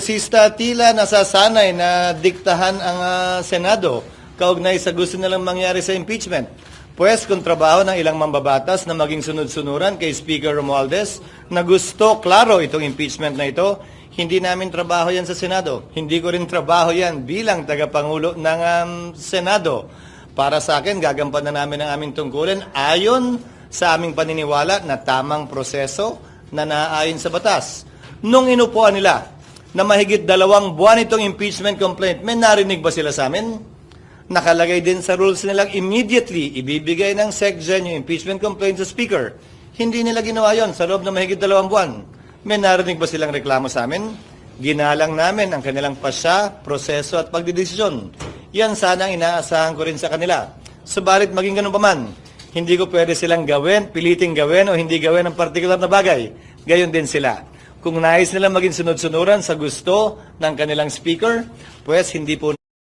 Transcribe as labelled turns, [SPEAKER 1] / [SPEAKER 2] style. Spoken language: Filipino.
[SPEAKER 1] Sista tila nasasanay na diktahan ang Senado kaugnay sa gusto nilang mangyari sa impeachment. Pues kung trabaho ng ilang mambabatas na maging sunod-sunuran kay Speaker Romualdez na gusto, klaro itong impeachment na ito, hindi namin trabaho yan sa Senado. Hindi ko rin trabaho yan bilang tagapangulo ng Senado. Para sa akin, gagampanan namin ang aming tungkulin ayon sa aming paniniwala na tamang proseso na naaayon sa batas. Nung inupuan nila na mahigit 2 buwan itong impeachment complaint, may narinig ba sila sa amin? Nakalagay din sa rules nilang immediately ibibigay ng SecGen yung impeachment complaint sa Speaker. Hindi nila ginawa yon sa loob ng mahigit 2 buwan. May narinig ba silang reklamo sa amin? Ginalang namin ang kanilang pasya, proseso at pagdidesisyon. Yan sana ang inaasahan ko rin sa kanila. Subalit maging ganun pa man, hindi ko pwede silang gawin, piliting gawin o hindi gawin ang partikular na bagay. Gayon din sila. Kung nais nila maging sunod-sunuran sa gusto ng kanilang speaker, pues hindi po